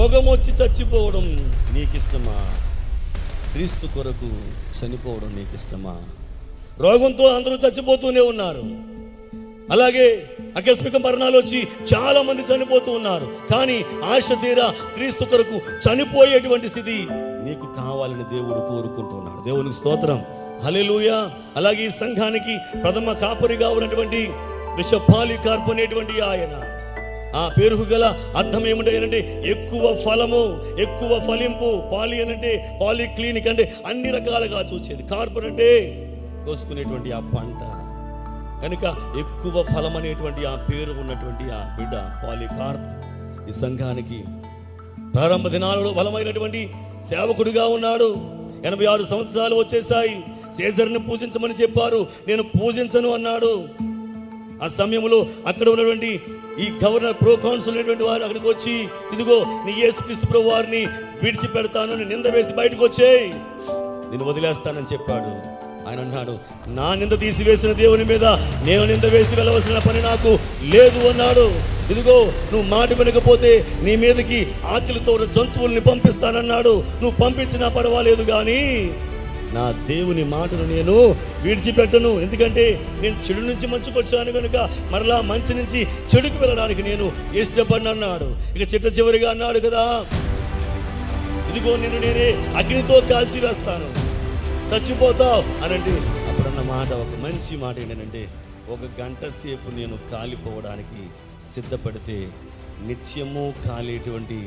రోగం వచ్చి చచ్చిపోవడం నీకిష్టమా? క్రీస్తు కొరకు చనిపోవడం నీకిష్టమా? రోగంతో అందరూ చచ్చిపోతూనే ఉన్నారు. అలాగే ఆకస్మిక మరణాలు వచ్చి చాలా మంది చనిపోతూ ఉన్నారు. కానీ ఆశ తీరా క్రీస్తు కొరకు చనిపోయేటువంటి స్థితి నీకు కావాలని దేవుడు కోరుకుంటున్నాడు. దేవునికి స్తోత్రం, హల్లెలూయా. అలాగే ఈ సంఘానికి ప్రథమ కాపరిగా ఉన్నటువంటి బిషప్ పాలికార్ప్ అనేటువంటి ఆయన, ఆ పేరుకు గల అర్థం ఏమిటంటే ఎక్కువ ఫలము, ఎక్కువ ఫలింపు. పాలి అంటే పాలిక్లినిక్ అంటే అన్ని రకాలుగా చూసేది, కార్పొరేట్ అంటే కోసుకునేటువంటి ఆ పంట. కనుక ఎక్కువ ఫలం అనేటువంటి ఆ పేరు ఉన్నటువంటి ఆ బిడ్డ పాలికార్ప్ ఈ సంఘానికి ప్రారంభ దినాలలో బలమైనటువంటి సేవకుడిగా ఉన్నాడు. 86 సంవత్సరాలు వచ్చేసాయి. సీజర్ని పూజించమని చెప్పారు, నేను పూజించను అన్నాడు. ఆ సమయంలో అక్కడ ఉన్నటువంటి ఈ గవర్నర్ ప్రోకాన్సుల్ అనేటువంటి వారు అక్కడికి వచ్చి, ఇదిగో నీ యేసుక్రీస్తు ప్రభు వారిని విడిచిపెడతాను, నింద వేసి బయటకు వచ్చేయి, నేను వదిలేస్తానని చెప్పాడు. ఆయన అన్నాడు, నా నింద తీసివేసిన దేవుని మీద నేను నింద వేసి వెళ్ళవలసిన పని నాకు లేదు అన్నాడు. ఇదిగో నువ్వు మాట వినకపోతే నీ మీదకి ఆకలితో జంతువుల్ని పంపిస్తానన్నాడు. నువ్వు పంపించినా పర్వాలేదు, కానీ నా దేవుని మాటను నేను విడిచిపెట్టను. ఎందుకంటే నేను చెడు నుంచి మంచుకు వచ్చాను కనుక మరలా మంచి నుంచి చెడుకు వెళ్ళడానికి నేను ఇష్టపడిన అన్నాడు. ఇక చిట్ట చివరిగా అన్నాడు కదా, ఇదిగో నిన్ను నేనే అగ్నితో కాల్చి వేస్తాను, చచ్చిపోతావు అనంటే అప్పుడన్న మాట, ఒక మంచి మాట ఏంటంటే, 1 గంట సేపు నేను కాలిపోవడానికి సిద్ధపడితే నిత్యము కాలేటువంటి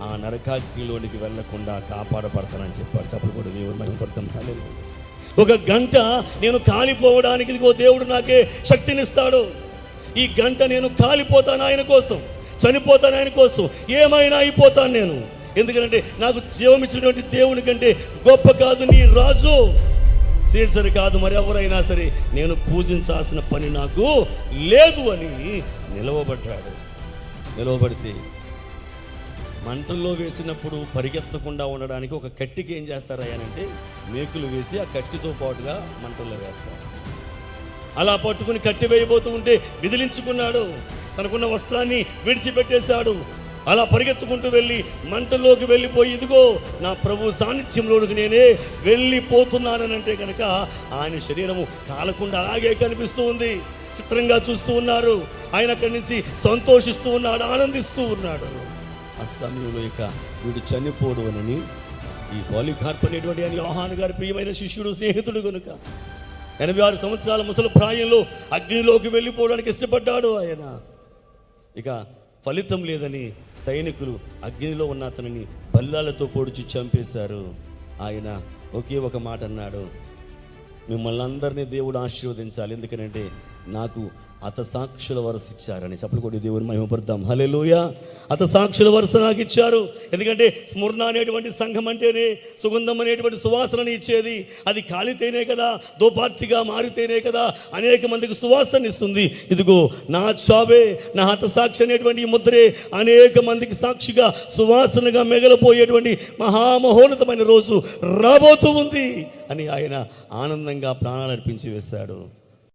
ఆ నరకాగ్నిలోనికి వెళ్లకుండా కాపాడబడతానని చెప్పాడు. చప్పుడు కూడా దేవుడు మనం కొడతాం. 1 గంట నేను కాలిపోవడానికి ఇదిగో దేవుడు నాకే శక్తినిస్తాడు. ఈ గంట నేను కాలిపోతాను ఆయన కోసం, చనిపోతాను ఆయన కోసం, ఏమైనా అయిపోతాను నేను. ఎందుకంటే నాకు జీవం ఇచ్చినటువంటి దేవుని కంటే గొప్ప కాదు నీ రాజు, సీజర్ కాదు మరి ఎవరైనా సరే, నేను పూజించాల్సిన పని నాకు లేదు అని నిలవబడ్డాడు. నిలవబడితే మంటల్లో వేసినప్పుడు పరిగెత్తకుండా ఉండడానికి ఒక కట్టికి ఏం చేస్తారయ్యానంటే మేకులు వేసి ఆ కట్టితో పాటుగా మంటల్లో వేస్తారు. అలా పట్టుకుని కట్టి వేయబోతూ ఉంటే విదిలించుకున్నాడు, తనకున్న వస్త్రాన్ని విడిచిపెట్టేశాడు. అలా పరిగెత్తుకుంటూ వెళ్ళి మంటల్లోకి వెళ్ళిపోయి, ఇదిగో నా ప్రభు సాన్నిధ్యంలోకి నేనే వెళ్ళిపోతున్నానంటే కనుక ఆయన శరీరము కాలకుండా అలాగే కనిపిస్తూ ఉంది. చిత్రంగా చూస్తూ ఉన్నారు. ఆయన అక్కడి నుంచి సంతోషిస్తూ ఉన్నాడు, ఆనందిస్తూ ఉన్నాడు. ఆ సమయంలో ఇక వీడు చనిపోడు అని ఈ పాలికార్ప్ అనేటువంటి ఆయన యోహాను గారి ప్రియమైన శిష్యుడు, స్నేహితుడు కనుక 86 సంవత్సరాల ముసలి ప్రాయంలో అగ్నిలోకి వెళ్ళిపోవడానికి ఇష్టపడ్డాడు ఆయన. ఇక ఫలితం లేదని సైనికులు అగ్నిలో ఉన్న అతనిని బల్లాలతో పొడిచి చంపేశారు. ఆయన ఒకే ఒక మాట అన్నాడు, మిమ్మల్ని అందరినీ దేవుడు ఆశీర్వదించాలి, ఎందుకంటే నాకు హతసాక్షుల వరుస ఇచ్చారని. చప్పలు కొట్టి దేవుని మహిమపడతాం. హల్లెలూయా. హతసాక్షుల వరుస నాకు ఇచ్చారు. ఎందుకంటే స్మరణ అనేటువంటి సంఘం అంటేనే సుగంధం అనేటువంటి సువాసనని ఇచ్చేది. అది కాలితేనే కదా, దోపార్తిగా మారితేనే కదా అనేక మందికి సువాసన ఇస్తుంది. ఇదిగో నా చావే, నా హతసాక్షి అనేటువంటి ముద్రే అనేక మందికి సాక్షిగా సువాసనగా మిగలపోయేటువంటి మహామహోన్నతమైన రోజు రాబోతూ ఉంది అని ఆయన ఆనందంగా ప్రాణాలు అర్పించి వేశాడు.